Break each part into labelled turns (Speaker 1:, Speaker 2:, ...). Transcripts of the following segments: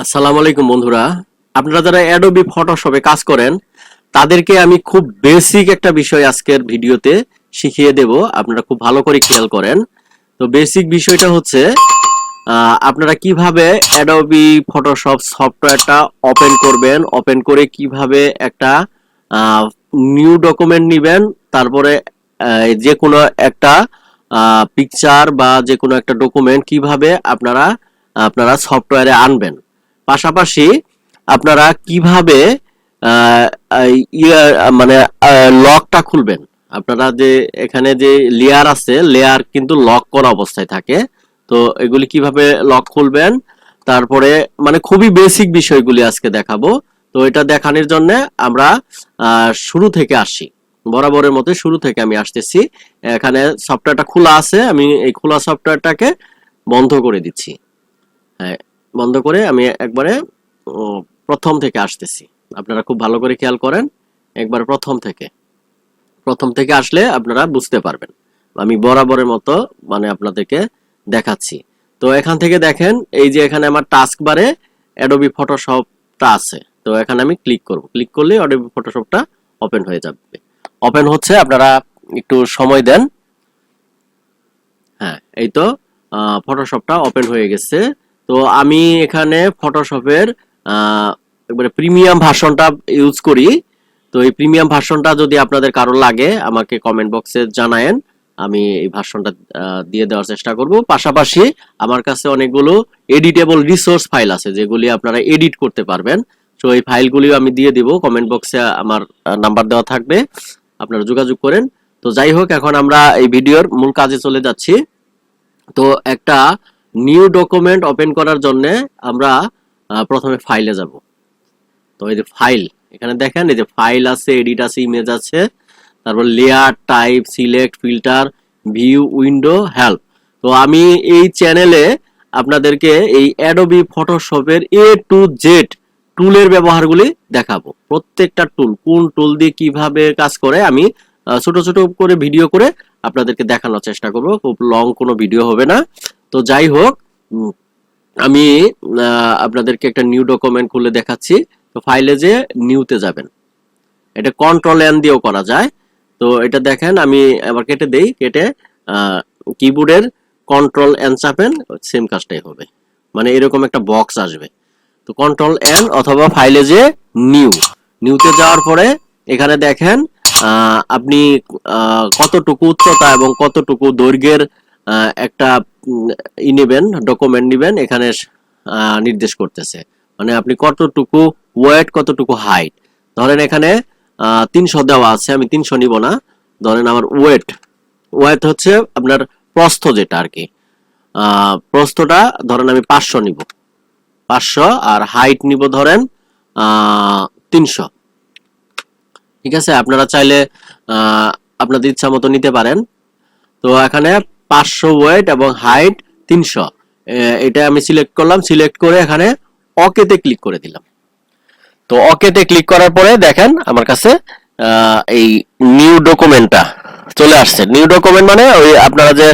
Speaker 1: আসসালামু আলাইকুম বন্ধুরা, আপনারা যারা অ্যাডোবি ফটোশপে কাজ করেন তাদেরকে আমি খুব বেসিক একটা বিষয় আজকের ভিডিওতে শিখিয়ে দেব। আপনারা খুব ভালো করে খেয়াল করেন। তো বেসিক বিষয়টা হচ্ছে আপনারা কিভাবে অ্যাডোবি ফটোশপ সফটওয়্যারটা ওপেন করবেন, ওপেন করে কিভাবে একটা নিউ ডকুমেন্ট নেবেন, তারপরে যে কোনো একটা পিকচার বা যে কোনো একটা ডকুমেন্ট কিভাবে আপনারা আপনারা সফটওয়্যারে আনবেন। পাশাপাশি আপনারা কিভাবে মানে লকটা খুলবেন। আপনারা যে এখানে যে লেয়ার আছে, লেয়ার কিন্তু লক করা অবস্থায় থাকে। তো এগুলি কিভাবে লক খুলবেন, তারপরে মানে খুবই বেসিক বিষয়গুলি আজকে দেখাবো। তো এটা দেখানোর জন্য আমরা শুরু থেকে আসি, বরাবরের মতো শুরু থেকে আমি আসতেছি। এখানে সফটওয়্যারটা খোলা আছে, আমি এই খোলা সফটওয়্যারটাকে বন্ধ করে দিচ্ছি। হ্যাঁ, বন্ধ করে আমি একবারে প্রথম থেকে আসতেছি। আপনারা খুব ভালো করে খেয়াল করেন, একবার প্রথম থেকে আসলে আপনারা বুঝতে পারবেন। আমি বরাবরের মতো মানে আপনাদেরকে দেখাচ্ছি। তো এখান থেকে দেখেন, এই যে এখানে আমার টাস্ক বারে অ্যাডোবি ফটোশপটা আছে। তো এখানে আমি ক্লিক করব, ক্লিক করলে অ্যাডোবি ফটোশপটা ওপেন হয়ে যাবে। ওপেন হচ্ছে, আপনারা একটু সময় দেন। হ্যাঁ, এই তো ফটোশপটা ওপেন হয়ে গেছে। তো আমি এখানে ফটোশপের একবারে প্রিমিয়াম ভার্সনটা ইউজ করি। তো এই প্রিমিয়াম ভার্সনটা যদি আপনাদের কারো লাগে আমাকে কমেন্ট বক্সে জানায়েন, আমি এই ভার্সনটা দিয়ে দেওয়ার চেষ্টা করব। পাশাপাশি আমার কাছে অনেকগুলো এডিটেবল রিসোর্স ফাইল আছে যেগুলি আপনারা এডিট করতে পারবেন। তো এই ফাইলগুলিও আমি দিয়ে দিব, কমেন্ট বক্সে আমার নাম্বার দেওয়া থাকবে, আপনারা যোগাযোগ করেন। তো যাই হোক, এখন আমরা এই ভিডিওর মূল কাজে চলে যাচ্ছি। তো একটা নিউ ডকুমেন্ট ওপেন করার জন্য আমরা প্রথমে ফাইলে যাব। তো এই যে ফাইল, এখানে দেখেন এই যে ফাইল আছে, এডিট আছে, ইমেজ আছে, তারপর layer, type, select, filter, view, window, help. তো আমি এই চ্যানেলে আপনাদেরকে এই অ্যাডোবি ফটোশপের এ টু জেড টুলের ব্যবহারগুলি দেখাবো। প্রত্যেকটা টুল, কোন টুল দিয়ে কিভাবে কাজ করে, আমি ছোট ছোট করে ভিডিও করে আপনাদেরকে দেখানোর চেষ্টা করব। খুব লং কোনো ভিডিও হবে না। তো যাই হোক, আমি আপনাদেরকে একটা নিউ ডকুমেন্ট খুলে দেখাচ্ছি। তো ফাইলে যে নিউতে যাবেন, এটা কন্ট্রোল এন দিয়েও করা যায়। তো এটা দেখেন, আমি আবার কেটে দেই, কেটে কিবোর্ডের কন্ট্রোল এন চাপেন, সেম কাজটাই হবে, মানে এরকম একটা বক্স আসবে। তো কন্ট্রোল এন অথবা ফাইলে যে নিউতে যাওয়ার পরে এখানে দেখেন আপনি কতটুকু উচ্চতা এবং কতটুকু দৈর্ঘ্যের একটা নেবেন, ডকুমেন্ট নেবেন, এখানে নির্দেশ করতেছে। মানে আপনি কতটুকু ওয়েট, কতটুকু হাইট। ধরেন এখানে 300 দেওয়া আছে, আমি 300 নিব না। ধরেন আমার ওয়েট হচ্ছে আপনার প্রস্থ, যেটা আর কি প্রস্থটা ধরেন আমি 500 নিব, 500, আর হাইট নিব ধরেন 300। ঠিক আছে, আপনারা চাইলে আপনাদের ইচ্ছা মতো নিতে পারেন। তো এখানে 500 ওয়েট এবং হাইট 300, এটা আমি সিলেক্ট করলাম। সিলেক্ট করে এখানে ওকেতে ক্লিক করে দিলাম। তো ওকেতে ক্লিক করার পরে দেখেন আমার কাছে এই নিউ ডকুমেন্টটা চলে আসছে। নিউ ডকুমেন্ট মানে ওই আপনারা যে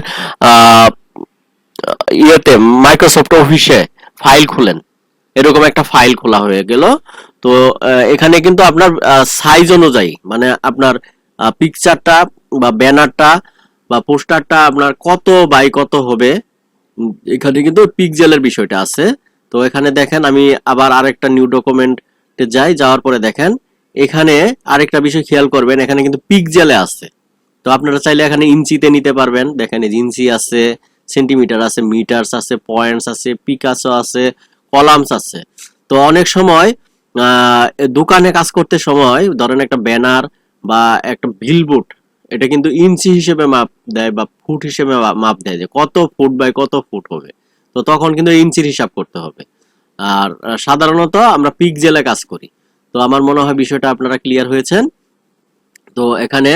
Speaker 1: ইয়েতে মাইক্রোসফট অফিসে ফাইল খুলেন, এরকম একটা ফাইল খোলা হয়ে গেল। তো এখানে কিন্তু আপনার সাইজ অনুযায়ী, মানে আপনার পিকচারটা বা ব্যানারটা বা পোস্টারটা আপনার কত বাই কত হবে, এখানে কিন্তু পিক্সেলের বিষয়টা আছে। তো এখানে দেখেন, আমি আবার আরেকটা নিউ ডকুমেন্টে যাই, যাওয়ার পরে দেখেন এখানে আরেকটা বিষয় খেয়াল করবেন, এখানে কিন্তু পিক্সেলে আছে। তো আপনারা চাইলে এখানে ইঞ্চিতে নিতে পারবেন। দেখেন এই ইঞ্চি আছে, সেন্টিমিটার আছে, মিটারস আছে, পয়েন্টস আছে, পিকাসো আছে, কলামস আছে। তো অনেক সময় দোকানে কাজ করতে সময় ধরেন একটা ব্যানার বা একটা বিলবোর্ড, এটা কিন্তু ইঞ্চি হিসেবে মাপ দেয় বা ফুট হিসেবে মাপ দেয়, যে কত ফুট বাই কত ফুট হবে। তো তখন কিন্তু ইঞ্চির হিসাব করতে হবে। আর সাধারণত আমরা পিক্সেলে কাজ করি। তো আমার মনে হয় বিষয়টা আপনারা ক্লিয়ার হয়েছেন। তো এখানে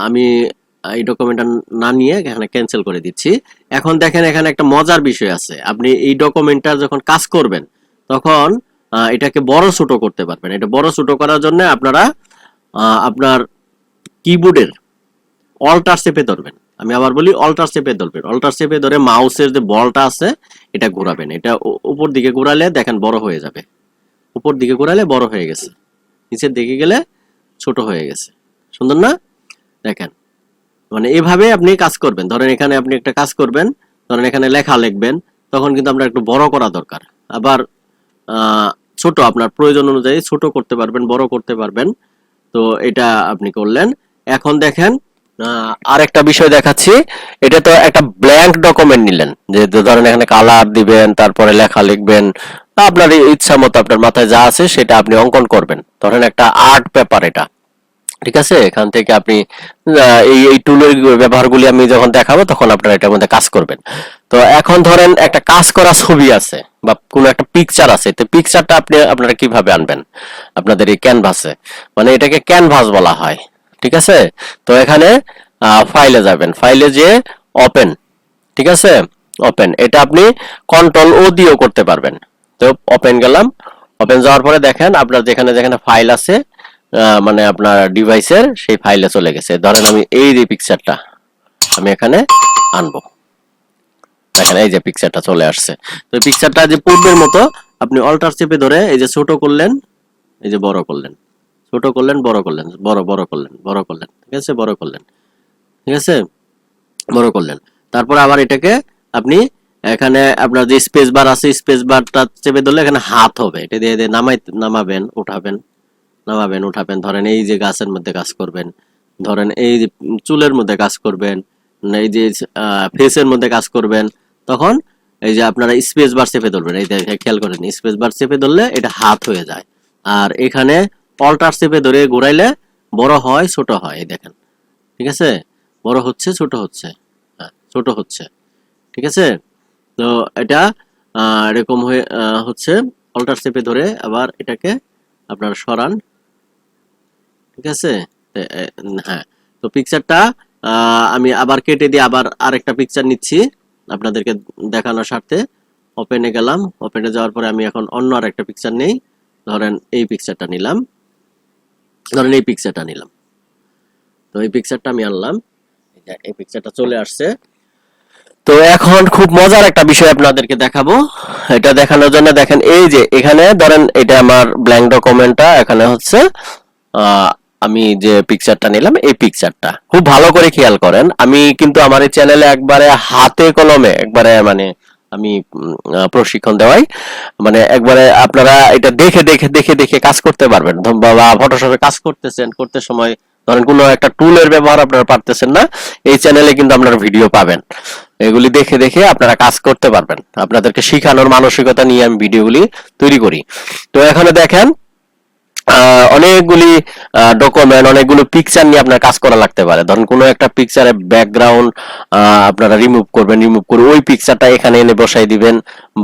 Speaker 1: আমি এই ডকুমেন্টটা না নিয়ে এখানে ক্যান্সেল করে দিচ্ছি। এখন দেখেন এখানে একটা মজার বিষয় আছে, আপনি এই ডকুমেন্টটা যখন কাজ করবেন তখন এটাকে বড় ছোট করতে পারবেন। এটা বড় ছোট করার জন্য আপনারা আপনার কিবোর্ডের অল্টার চেপে ধরবেন। আমি আবার বলি অল্টার চেপে ধরবেন, অল্টার চেপে ধরে মাউসের যে বলটা আছে এটা ঘোরাবেন, এটা উপর দিকে ঘোরালে দেখেন বড় হয়ে যাবে, উপর দিকে ঘোরালে বড় হয়ে গেছে, নিচের দিকে গেলে ছোট হয়ে গেছে। সুন্দর না? দেখেন, মানে এভাবে আপনি কাজ করবেন। ধরেন এখানে আপনি একটা কাজ করবেন, ধরেন এখানে লেখা লিখবেন, তখন কিন্তু আপনার একটু বড় করা দরকার। আবার ছোট আপনার প্রয়োজন অনুযায়ী ছোট করতে পারবেন, বড় করতে পারবেন। তো এটা আপনি করলেন। এখন দেখেন আরেকটা বিষয় দেখাচ্ছি। এটা তো একটা ব্ল্যাঙ্ক ডকুমেন্ট নিলেন, যে ধরেন এখানে কালার দিবেন, তারপরে লেখা লিখবেন, আপনার ইচ্ছা মতো আপনার মাথায় যা আছে সেটা আপনি অঙ্কন করবেন। ধরেন একটা আর্ট পেপার এটা, ঠিক আছে? এখান থেকে আপনি এই এই টুলের ব্যবহারগুলি আমি যখন দেখাবো তখন আপনারা এটার মধ্যে কাজ করবেন। তো এখন ধরেন একটা কাজ করা ছবি আছে বা কোনো একটা পিকচার আছে, তো পিকচারটা আপনারা কিভাবে আনবেন আপনাদের এই ক্যানভাসে? মানে এটাকে ক্যানভাস বলা হয়, ঠিক আছে? তো এখানে ফাইলে যাবেন, ফাইলে যে ওপেন, ঠিক আছে? ওপেন, এটা আপনি কন্ট্রোল ও দিয়েও করতে পারবেন। তো ওপেন গেলাম, ওপেন যাওয়ার পরে দেখেন আপনার যেখানে যেখানে ফাইল আছে, মানে আপনার ডিভাইসের সেই ফাইলে চলে গেছে। ধরেন আমি এই যে পিকচারটা আমি এখানে আনবো, দেখেন এই যে পিকচারটা চলে আসছে। তো পিকচারটা যে পূর্বের মতো আপনি অল্টার চেপে ধরে এই যে ছোট করলেন, এই যে বড় করলেন, ছোট করলেন, বড় করলেন, বড় করলেন, বড় করলেন, ঠিক আছে? বড় করলেন, ঠিক আছে? বড় করলেন। তারপর আবার এটাকে আপনি এখানে আপনার যে স্পেস বার আছে, স্পেস বারটা চেপে ধরলে এখানে হাত হবে, এটা দিয়ে দিয়ে নামাবেন, উঠাবেন, নামাবেন, উঠাবেন। ধরেন এই যে গাছের মধ্যে কাজ করবেন, ধরেন এই যে চুলের মধ্যে কাজ করবেন, এই যে ফেসের মধ্যে কাজ করবেন, তখন এই যে আপনারা স্পেস বার চেপে ধরবেন। এই দেখে খেয়াল করেন, স্পেস বার চেপে ধরলে এটা হাত হয়ে যায়। আর এখানে অল্টার চেপে ধরে ঘুরাইলে বড় হয়, ছোট হয়, এই দেখেন, ঠিক আছে? বড় হচ্ছে, ছোট হচ্ছে, হ্যাঁ ছোট হচ্ছে, ঠিক আছে? তো এটা এরকম হয়ে হচ্ছে। অল্টার চেপে ধরে আবার এটাকে আপনারা সরান, ঠিক আছে? হ্যাঁ, তো পিকচারটা আমি আবার কেটে দিয়ে আবার আরেকটা পিকচার নিচ্ছি আপনাদেরকে দেখানোর স্বার্থে। ওপেনে গেলাম, ওপেনে যাওয়ার পরে আমি এখন অন্য আরেকটা পিকচার নেই। ধরেন এই পিকচারটা নিলাম, ধরেন এই পিকচারটা নিলাম। তো এই পিকচারটা আমি আনলাম, এই পিকচারটা চলে আসছে। তো এখন খুব মজার একটা বিষয় আপনাদেরকে দেখাবো। এটা দেখানোর জন্য দেখেন এই যে এখানে ধরেন এটা আমার ব্ল্যাঙ্ক ডকুমেন্টটা, এখানে হচ্ছে আমি যে পিকচারটা নিলাম এই পিকচারটা খুব ভালো করে খেয়াল করেন। আমি কিন্তু আমার এই চ্যানেলে একবারে হাতে কলমে একবারে মানে আমি প্রশিক্ষণ দেওয়াই, মানে একবারে আপনারা এটা দেখে দেখে দেখে দেখে কাজ করতে পারবেন। বা ফটোশপে কাজ করতেছেন, করতে সময় ধরেন কোনো একটা টুলের ব্যবহার আপনারা পারতেছেন না, এই চ্যানেলে কিন্তু আপনারা ভিডিও পাবেন। এগুলি দেখে দেখে আপনারা কাজ করতে পারবেন। আপনাদেরকে শেখানোর মানসিকতা নিয়ে আমি ভিডিওগুলি তৈরি করি। তো এখানে দেখেন অনেকগুলি ডকুমেন্ট, অনেকগুলো পিকচার নিয়ে আপনার কাজ করা লাগতে পারে। ধরেন কোনো একটা পিকচারের ব্যাকগ্রাউন্ড আপনারা রিমুভ করবেন, রিমুভ করে ওই পিকচারটা এখানে এনে বসাই দিবেন,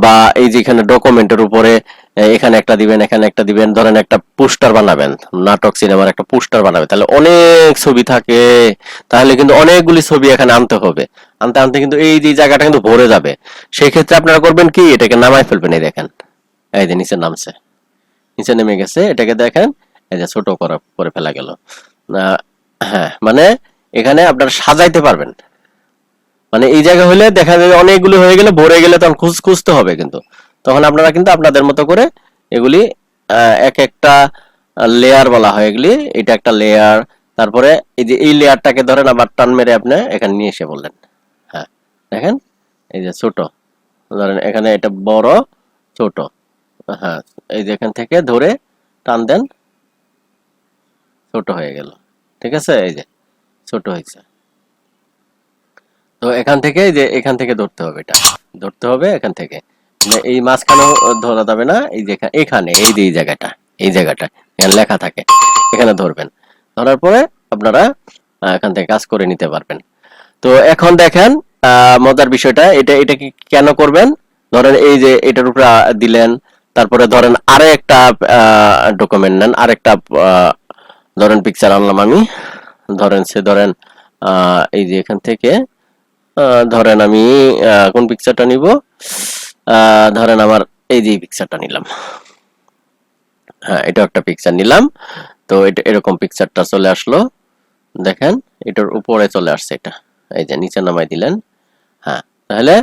Speaker 1: বা এই যে এখানে ডকুমেন্টের উপরে এখানে একটা দিবেন, এখানে একটা দিবেন। ধরেন একটা পোস্টার বানাবেন, নাটক সিনেমার একটা পোস্টার বানাবেন, তাহলে অনেক ছবি থাকে, তাহলে কিন্তু অনেকগুলি ছবি এখানে আনতে হবে। আনতে আনতে কিন্তু এই যে জায়গাটা কিন্তু ভরে যাবে। সেই ক্ষেত্রে আপনারা করবেন কি, এটাকে নামায় ফেলবেন। এই দেখেন, এই যে নিচে নামছে, নিচে নেমে গেছে, এটাকে দেখেন এই যে ছোট করে ফেলা গেল। হ্যাঁ, মানে এখানে আপনারা সাজাইতে পারবেন। মানে এই জায়গা হলে দেখা যাবে অনেকগুলো হয়ে গেলে, ভরে গেলে তখন খুঁজতে হবে, কিন্তু তখন আপনারা কিন্তু আপনাদের মতো করে এগুলি এক একটা লেয়ার বলা হয় এগুলি, এটা একটা লেয়ার। তারপরে এই যে এই লেয়ারটাকে ধরেন আবার টান মেরে আপনি এখানে নিয়ে এসে বললেন, হ্যাঁ দেখেন এই যে ছোট, ধরেন এখানে এটা বড়, ছোট, হ্যাঁ এই যে এখান থেকে ধরে টান দেন, ছোট হয়ে গেল, ঠিক আছে? এই যে ছোট হয়েছে। তো এখান থেকে এই যে এখান থেকে ধরতে হবে, এটা ধরতে হবে এখান থেকে, মানে এই মাঝখানেও ধরা যাবে না, এই যে এখানে এই যে এই জায়গাটা, এই জায়গাটা এখানে লেখা থাকে, এখানে ধরবেন। ধরার পরে আপনারা এখান থেকে কাজ করে নিতে পারবেন। তো এখন দেখেন মজার বিষয়টা, এটা এটা কি কেন করবেন? ধরেন এই যে এটার উপরে দিলেন, তারপরে ধরেন আরো একটা ডকুমেন্ট নেন, আরেকটা ধরেন পিকচার আনলাম আমি। ধরেন এই যে এখান থেকে ধরেন আমি কোন পিকচারটা নিব, ধরেন আমার এই যে পিকচারটা নিলাম, হ্যাঁ এটা একটা পিকচার নিলাম। তো এটা এরকম পিকচারটা চলে আসলো, দেখেন এটার উপরে চলে আসছে এটা, এই যে নিচে নামাই দিলেন। হ্যাঁ, তাহলে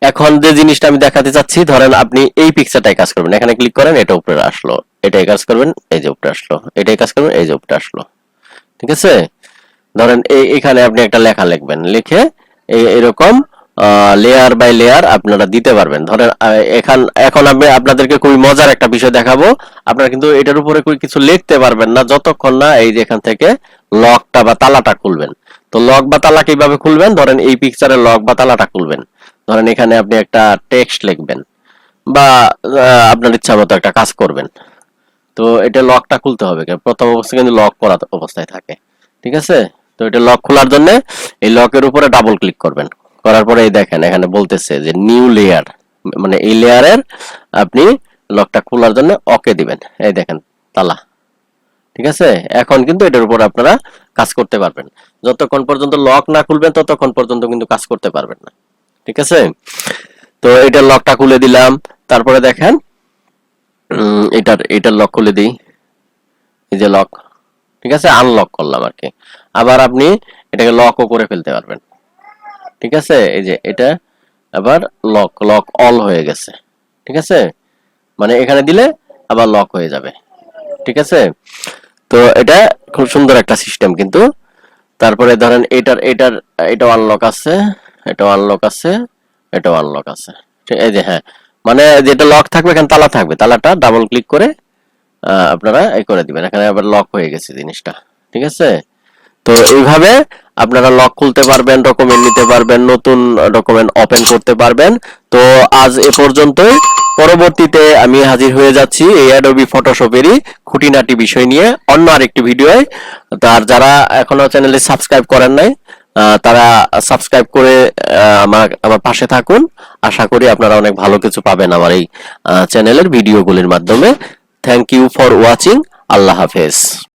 Speaker 1: এখন যে জিনিসটা আমি দেখাতে চাচ্ছি, ধরেন আপনি এই পিকচারটাই কাজ করবেন, এখানে ক্লিক করেন, এটা উপরে আসলো, এটাই কাজ করবেন, এই যে উপরে আসলো, এটাই কাজ করবেন, এই যে উপরে আসলো। ঠিক আছে, ধরেন এখানে আপনি একটা লেখা লিখবেন, লিখে এরকম লেয়ার বাই লেয়ার আপনারা দিতে পারবেন। ধরেন এখন আমি আপনাদেরকে খুবই মজার একটা বিষয় দেখাবো। আপনারা কিন্তু এটার উপরে কিছু লিখতে পারবেন না যতক্ষণ না এই যে এখান থেকে লকটা বা তালাটা খুলবেন। তো লক বা তালা কিভাবে খুলবেন, ধরেন এই পিকচারে লক বা তালাটা খুলবেন। ধরেন এখানে আপনি একটা টেক্সট লিখবেন বা আপনার ইচ্ছা মতো একটা কাজ করবেন। তো এটা লকটা খুলতে হবে, প্রথম অবস্থায় কিন্তু লক করা অবস্থায় থাকে। ঠিক আছে, তো এটা লক খোলার জন্য এই লকের উপরে ডাবল ক্লিক করবেন। করার পরে এই দেখেন এখানে বলতেছে যে নিউ লেয়ার, মানে এই লেয়ারের আপনি লকটা খোলার জন্য ওকে দিবেন। এই দেখেন তালা। ঠিক আছে, এখন কিন্তু এটার উপর আপনারা কাজ করতে পারবেন। যতক্ষণ পর্যন্ত লক না খুলবেন ততক্ষণ পর্যন্ত কিন্তু কাজ করতে পারবেন না। ঠিক আছে, তো এটার লকটা খুলে দিলাম। তারপরে দেখেন এটার লক খুলে দিই, এই যে লক। ঠিক আছে, আনলক করলাম আর কি। আবার আপনি এটাকে লকও করে ফেলতে পারবেন। ঠিক আছে, এই যে এটা আবার লক অল হয়ে গেছে। ঠিক আছে, মানে এখানে দিলে আবার লক হয়ে যাবে। ঠিক আছে, তো এটা খুব সুন্দর একটা সিস্টেম কিন্তু। তারপরে ধরেন এটাও আনলক আছে, এটাও আনলক আছে, এটাও আনলক আছে। এই যে হ্যাঁ, মানে যেটা লক থাকবে এখানে তালা থাকবে, তালাটা ডাবল ক্লিক করে আপনারা এই করে দিবেন, এখানে আবার লক হয়ে গেছে জিনিসটা। ঠিক আছে, তো এইভাবে আপনারা লক খুলতে পারবেন, ডকুমেন্ট নিতে পারবেন, নতুন ডকুমেন্ট ওপেন করতে পারবেন। তো আজ এ পর্যন্তই। পরবর্তীতে আমি হাজির হয়ে যাচ্ছি এই অ্যাডোবি ফটোশপেরই খুঁটিনাটি বিষয় নিয়ে অন্য আরেকটি ভিডিওয়। তার যারা এখনো চ্যানেলে সাবস্ক্রাইব করেন নাই তারা সাবস্ক্রাইব করে আমার পাশে থাকুন। আশা করি আপনারা অনেক ভালো কিছু পাবেন আমার এই চ্যানেলের ভিডিওগুলির মাধ্যমে। Thank you for watching. আল্লাহ হাফেজ।